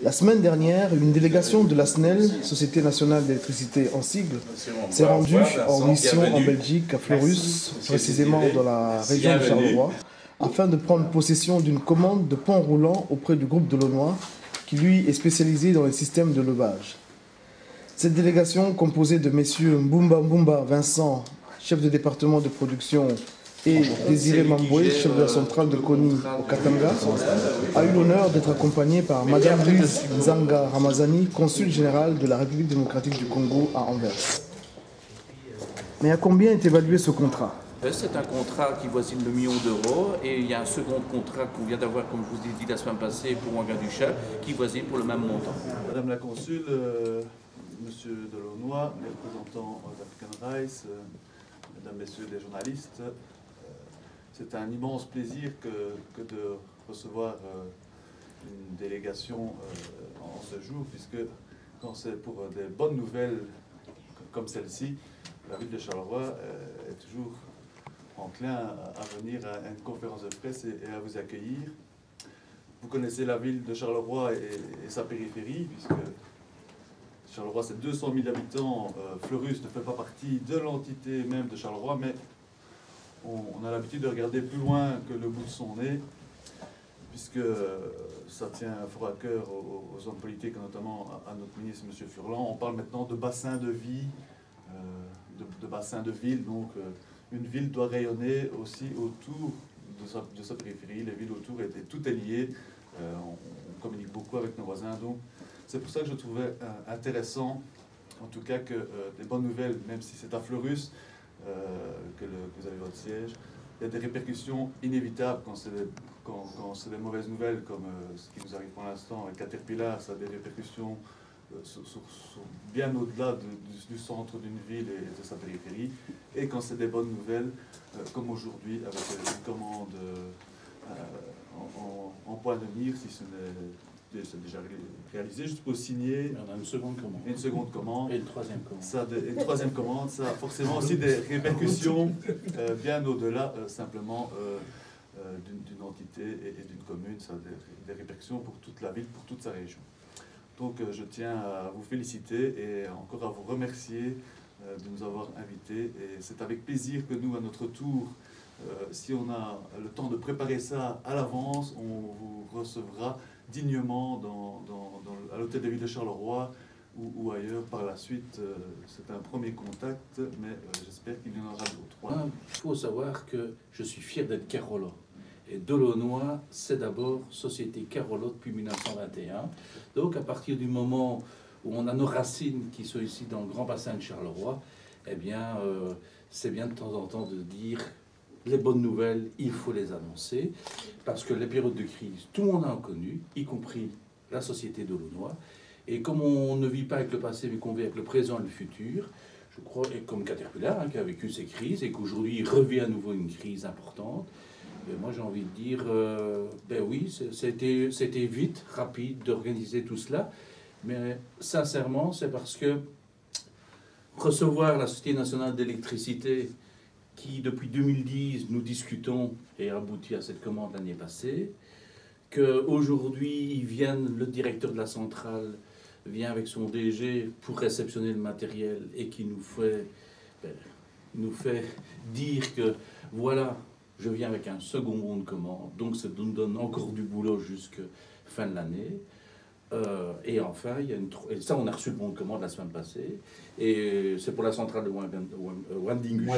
La semaine dernière, une délégation de la SNEL, Société nationale d'électricité en sigle, s'est rendue en mission en Belgique, à Fleurus, précisément dans la région de Charleroi, afin de prendre possession d'une commande de pont roulant auprès du groupe Delonois, qui lui est spécialisé dans les systèmes de levage. Cette délégation, composée de messieurs Mbumba Vincent, chef de département de production, et Désiré Mamboué, chef de la centrale de Koni au Katanga, a eu l'honneur d'être accompagné par Madame Louise Nzanga Ramazani, consul général de la République démocratique du Congo à Anvers. Mais à combien est évalué ce contrat? C'est un contrat qui voisine le million d'euros et il y a un second contrat qu'on vient d'avoir, comme je vous ai dit la semaine passée, pour Ouagadougou, qui voisine pour le même montant. Madame la consul, Monsieur Delonois, les représentants d'African Rice, Mesdames, Messieurs les journalistes, c'est un immense plaisir que de recevoir une délégation en ce jour, puisque quand c'est pour des bonnes nouvelles comme celle-ci, la ville de Charleroi est toujours enclin à venir à une conférence de presse et à vous accueillir. Vous connaissez la ville de Charleroi et sa périphérie, puisque Charleroi c'est 200 000 habitants, Fleurus ne fait pas partie de l'entité même de Charleroi, mais on a l'habitude de regarder plus loin que le bout de son nez, puisque ça tient fort à cœur aux hommes politiques, notamment à notre ministre, M. Furlan. On parle maintenant de bassin de vie, de bassin de ville, donc une ville doit rayonner aussi autour de sa périphérie. Les villes autour, tout est lié, on communique beaucoup avec nos voisins, donc c'est pour ça que je trouvais intéressant, en tout cas, que des bonnes nouvelles, même si c'est à Fleurus, que vous avez votre siège, il y a des répercussions inévitables quand c'est des mauvaises nouvelles, comme ce qui nous arrive pour l'instant avec Caterpillar. Ça a des répercussions bien au-delà du centre d'une ville et de sa périphérie. Et quand c'est des bonnes nouvelles, comme aujourd'hui, avec une commande en point de mire, si ce n'est déjà réalisé, juste pour signer. On a une seconde commande. Une seconde commande. Et une troisième commande. Une troisième commande, ça a forcément aussi des répercussions bien au-delà simplement d'une entité et d'une commune. Ça a des répercussions pour toute la ville, pour toute sa région. Donc je tiens à vous féliciter et encore à vous remercier de nous avoir invités. Et c'est avec plaisir que nous, à notre tour, si on a le temps de préparer ça à l'avance, on vous recevra dignement à l'hôtel de ville de Charleroi ou ailleurs par la suite. C'est un premier contact, mais j'espère qu'il y en aura d'autres. Il faut savoir que je suis fier d'être Carolo. Et Delonois, c'est d'abord Société Carolo depuis 1921. Donc à partir du moment où on a nos racines qui sont ici dans le grand bassin de Charleroi, eh bien c'est bien de temps en temps de dire les bonnes nouvelles, il faut les annoncer, parce que les périodes de crise, tout le monde a connu, y compris la société Delonois. Et comme on ne vit pas avec le passé, mais qu'on vit avec le présent et le futur, je crois, et comme Caterpillar, qui a vécu ces crises, et qu'aujourd'hui il revient à nouveau une crise importante, et moi j'ai envie de dire, ben oui, c'était vite, rapide d'organiser tout cela, mais sincèrement, c'est parce que recevoir la Société nationale d'électricité, qui depuis 2010 nous discutons et aboutit à cette commande l'année passée, qu'aujourd'hui le directeur de la centrale vient avec son DG pour réceptionner le matériel et qui nous fait dire que voilà, je viens avec un second bon de commande, donc ça nous donne encore du boulot jusqu'à fin de l'année. Et enfin, et ça, on a reçu le bon de commande la semaine passée, et c'est pour la centrale de Ouagadougou,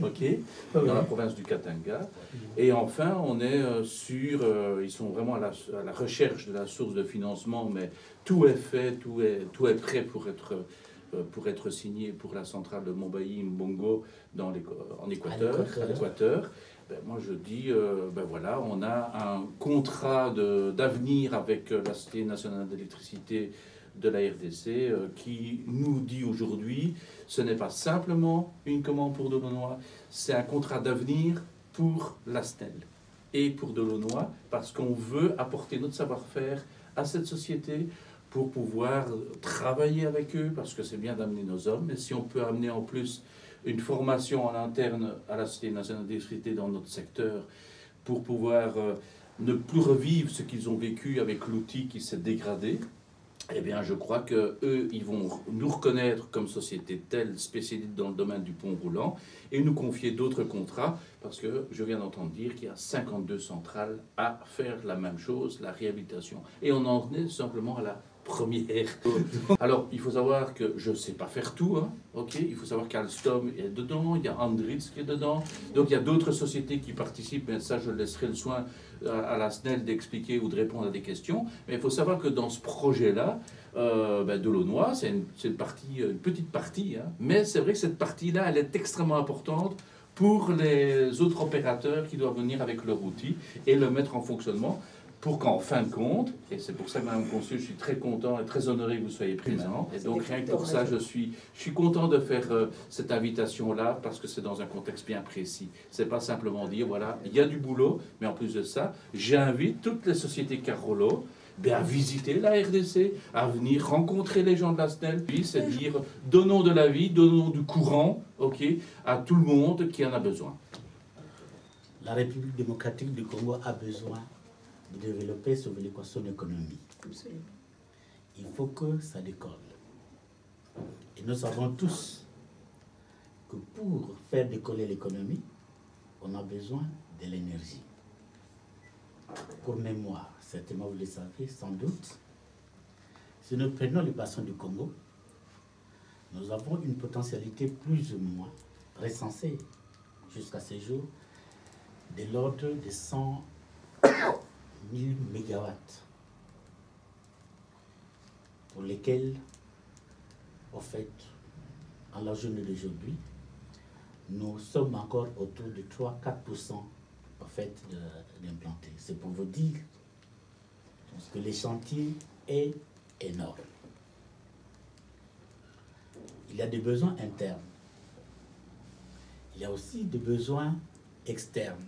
okay, dans la province du Katanga. Et enfin, on est ils sont vraiment à la recherche de la source de financement, mais tout est fait, tout est prêt pour être signé pour la centrale de Mobaï Mbongo en Équateur, à l'Équateur. Ben, moi je dis, ben voilà, on a un contrat d'avenir avec la Société nationale d'électricité de la RDC qui nous dit aujourd'hui, ce n'est pas simplement une commande pour Delonois, c'est un contrat d'avenir pour la SNEL et pour Delonois, parce qu'on veut apporter notre savoir-faire à cette société pour pouvoir travailler avec eux, parce que c'est bien d'amener nos hommes, mais si on peut amener en plus une formation en interne à la Société nationale d'électricité dans notre secteur pour pouvoir ne plus revivre ce qu'ils ont vécu avec l'outil qui s'est dégradé, eh bien, je crois qu'eux, ils vont nous reconnaître comme société telle, spécialiste dans le domaine du pont roulant, et nous confier d'autres contrats, parce que je viens d'entendre dire qu'il y a 52 centrales à faire la même chose, la réhabilitation. Et on en est simplement à la première. Alors, il faut savoir que je ne sais pas faire tout, hein, ok. Il faut savoir qu'Alstom est dedans, il y a Andritz qui est dedans, donc il y a d'autres sociétés qui participent, mais ça, je laisserai le soin à la SNEL d'expliquer ou de répondre à des questions. Mais il faut savoir que dans ce projet-là, Delonois, c'est une petite partie, hein, mais c'est vrai que cette partie-là, elle est extrêmement importante pour les autres opérateurs qui doivent venir avec leur outil et le mettre en fonctionnement, pour qu'en fin de compte, et c'est pour ça, Madame le Consul, je suis très content et très honoré que vous soyez présent, et donc rien que pour ça, je suis content de faire cette invitation-là, parce que c'est dans un contexte bien précis. C'est pas simplement dire, voilà, il y a du boulot, mais en plus de ça, j'invite toutes les sociétés Carolo à visiter la RDC, à venir rencontrer les gens de la SNEL, puis c'est dire, donnons de la vie, donnons du courant, ok, à tout le monde qui en a besoin. La République démocratique du Congo a besoin de développer son équation économique. Absolument. Il faut que ça décolle. Et nous savons tous que pour faire décoller l'économie, on a besoin de l'énergie. Pour mémoire, certainement vous le savez sans doute, si nous prenons le bassin du Congo, nous avons une potentialité plus ou moins recensée jusqu'à ce jour de l'ordre de 100 000 mégawatts, pour lesquels, en fait, à la journée d'aujourd'hui, nous sommes encore autour de 3-4% en fait d'implantés. C'est pour vous dire que le chantier est énorme. Il y a des besoins internes. Il y a aussi des besoins externes.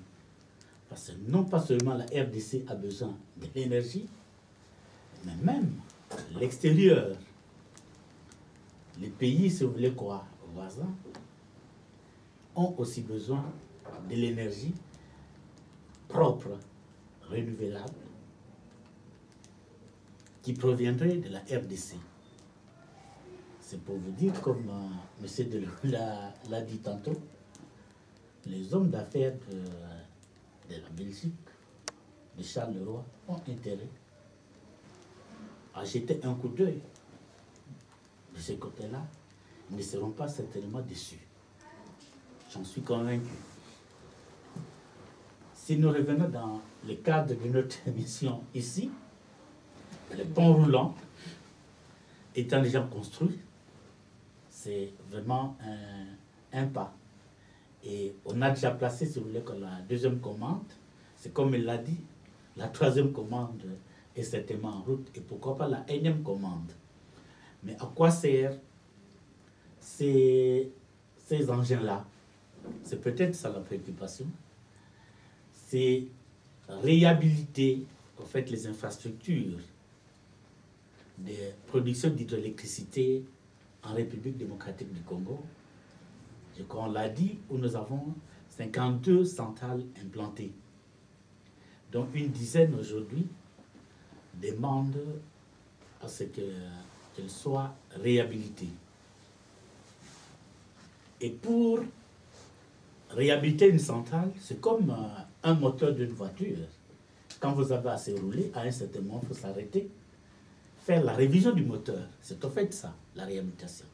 Parce que non pas seulement la RDC a besoin de l'énergie, mais même l'extérieur, les pays, si vous voulez quoi, voisins, ont aussi besoin de l'énergie propre, renouvelable, qui proviendrait de la RDC. C'est pour vous dire, comme M. Delonois l'a dit tantôt, les hommes d'affaires de la Belgique, de Charleroi, ont intérêt à jeter un coup d'œil de ce côté-là. Ils ne seront pas certainement déçus. J'en suis convaincu. Si nous revenons dans le cadre de notre mission ici, le pont roulant étant déjà construit, c'est vraiment un pas. Et on a déjà placé, si vous voulez, que la deuxième commande, c'est comme il l'a dit, la troisième commande est certainement en route, et pourquoi pas la énième commande. Mais à quoi servent ces engins-là? C'est peut-être ça la préoccupation. C'est réhabiliter, en fait, les infrastructures de production d'hydroélectricité en République démocratique du Congo. Et comme on l'a dit, où nous avons 52 centrales implantées, dont une dizaine aujourd'hui demandent à ce qu'elles soient réhabilitées. Et pour réhabiliter une centrale, c'est comme un moteur d'une voiture. Quand vous avez assez roulé, à un certain moment, il faut s'arrêter, faire la révision du moteur. C'est en fait ça, la réhabilitation.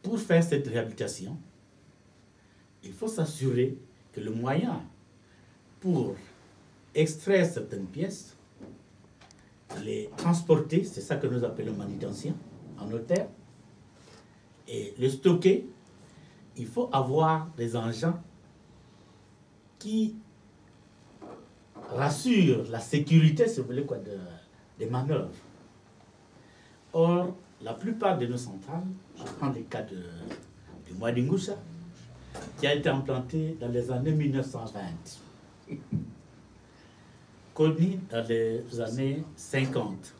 Pour faire cette réhabilitation, il faut s'assurer que le moyen pour extraire certaines pièces, les transporter, c'est ça que nous appelons manutention en termes, et le stocker, il faut avoir des engins qui rassurent la sécurité, si vous voulez, quoi, des manœuvres. Or, la plupart de nos centrales, je prends le cas de Mwadingusha, qui a été implanté dans les années 1920, connu dans les années 50.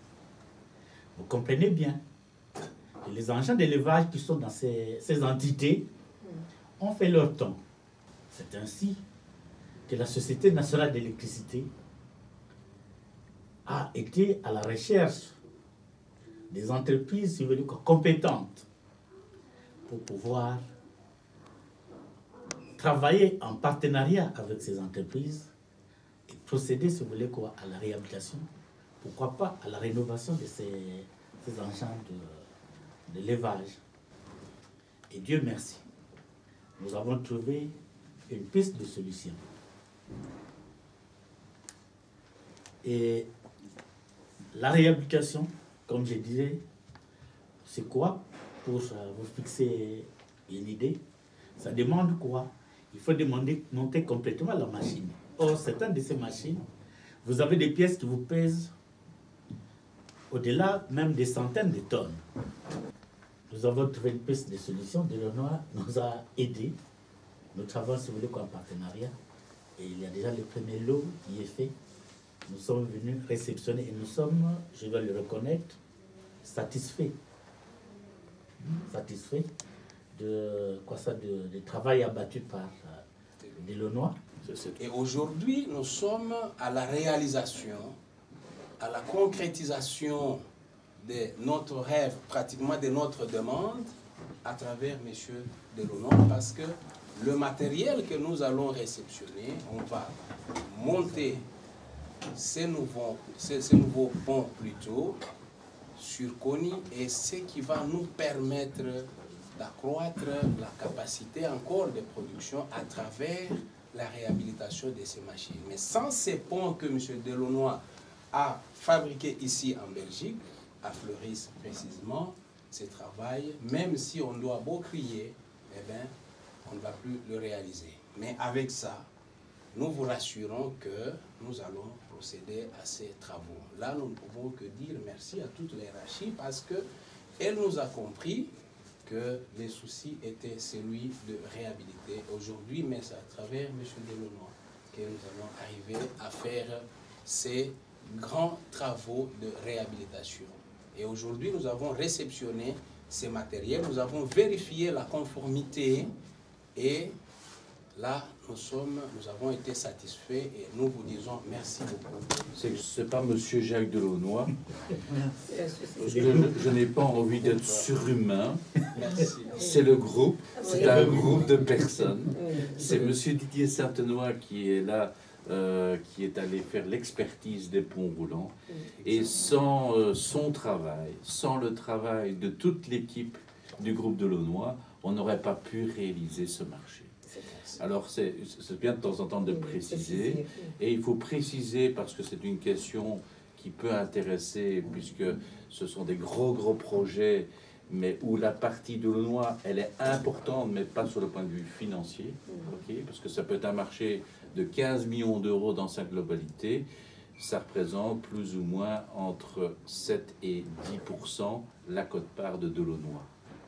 Vous comprenez bien. Et les engins d'élevage qui sont dans ces entités ont fait leur temps. C'est ainsi que la Société nationale d'électricité a été à la recherche des entreprises, si vous voulez, compétentes pour pouvoir travailler en partenariat avec ces entreprises et procéder, si vous voulez, à la réhabilitation, pourquoi pas à la rénovation de ces engins de levage. Et Dieu merci, nous avons trouvé une piste de solution. Et la réhabilitation, comme je disais, c'est quoi? Pour vous fixer une idée, ça demande quoi? Il faut monter complètement la machine. Or, certaines de ces machines, vous avez des pièces qui vous pèsent au-delà même des centaines de tonnes. Nous avons trouvé une piste de solution. Delonois nous a aidés. Nous travaillons, si vous voulez, en partenariat. Et il y a déjà le premier lot qui est fait. Nous sommes venus réceptionner et nous sommes, je dois le reconnaître, satisfaits. Satisfaits de travail abattu par Delonois. Et aujourd'hui, nous sommes à la réalisation, à la concrétisation de notre rêve, pratiquement de notre demande, à travers M. Delonois, parce que le matériel que nous allons réceptionner, on va monter ces nouveaux ponts plutôt sur Kony, et ce qui va nous permettre d'accroître la capacité encore de production à travers la réhabilitation de ces machines. Mais sans ces ponts que M. Delonois a fabriqués ici en Belgique, à Fleurus précisément, ce travail, même si on doit beau crier, eh bien, on ne va plus le réaliser. Mais avec ça, nous vous rassurons que nous allons procéder à ces travaux. Là, nous ne pouvons que dire merci à toute l'hiérarchie parce qu'elle nous a compris que les soucis étaient celui de réhabiliter aujourd'hui, mais c'est à travers M. Delonois que nous allons arriver à faire ces grands travaux de réhabilitation. Et aujourd'hui, nous avons réceptionné ces matériels, nous avons vérifié la conformité et là, nous avons été satisfaits et nous vous disons merci beaucoup. C'est pas M. Jacques Delonois, parce que je n'ai pas envie d'être surhumain. C'est le groupe, c'est un groupe de personnes. C'est M. Didier Saintenoy qui est là, qui est allé faire l'expertise des ponts roulants. Et sans son travail, sans le travail de toute l'équipe du groupe Delonois, on n'aurait pas pu réaliser ce marché. Alors, c'est bien de temps en temps de préciser, et il faut préciser parce que c'est une question qui peut intéresser, puisque ce sont des gros projets, mais où la partie Delonois, elle est importante, mais pas sur le point de vue financier, okay? Parce que ça peut être un marché de 15 millions d'euros dans sa globalité, ça représente plus ou moins entre 7 et 10% la quote-part de Delonois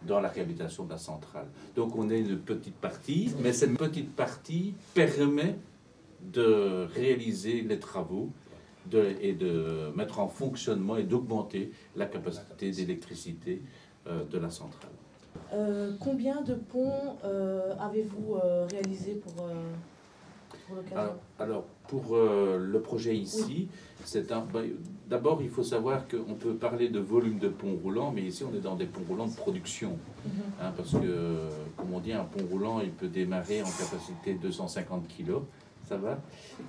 dans la réhabilitation de la centrale. Donc on est une petite partie, mais cette petite partie permet de réaliser les travaux et de mettre en fonctionnement et d'augmenter la capacité d'électricité de la centrale. Combien de ponts avez-vous réalisé pour l'occasion? Alors, pour le projet ici, oui. D'abord, il faut savoir qu'on peut parler de volume de ponts roulants, mais ici, on est dans des ponts roulants de production. Parce que, comme on dit, un pont roulant, il peut démarrer en capacité 250 kg, ça va.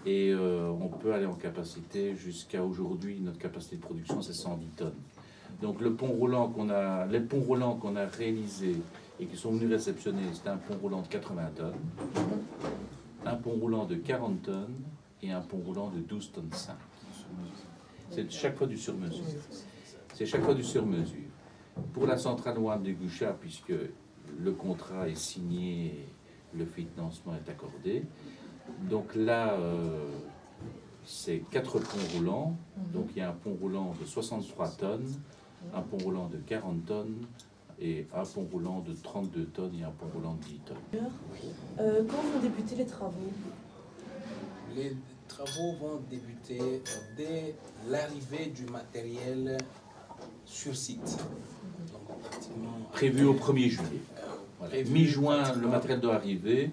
Et on peut aller en capacité jusqu'à aujourd'hui, notre capacité de production, c'est 110 tonnes. Donc, les ponts roulants qu'on a réalisés et qui sont venus réceptionner, c'est un pont roulant de 80 tonnes. Un pont roulant de 40 tonnes et un pont roulant de 12 tonnes 5. C'est chaque fois du sur-mesure. C'est chaque fois du sur-mesure. Pour la centrale Ouane de Goucha, puisque le contrat est signé, le financement est accordé. Donc là, c'est 4 ponts roulants. Donc il y a un pont roulant de 63 tonnes, un pont roulant de 40 tonnes, et un pont roulant de 32 tonnes et un pont roulant de 10 tonnes. Quand vont débuter les travaux? Les travaux vont débuter dès l'arrivée du matériel sur site. Donc, prévu au 1er juillet. Mi-juin, le matériel doit arriver.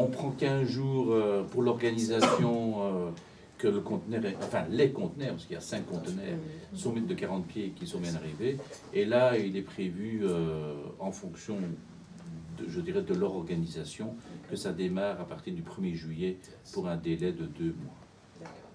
On prend 15 jours pour l'organisation que le conteneur, enfin les conteneurs, parce qu'il y a 5 conteneurs, sont de 40 pieds qui sont bien arrivés. Et là, il est prévu, en fonction, je dirais, de leur organisation, que ça démarre à partir du 1er juillet pour un délai de 2 mois. D'accord.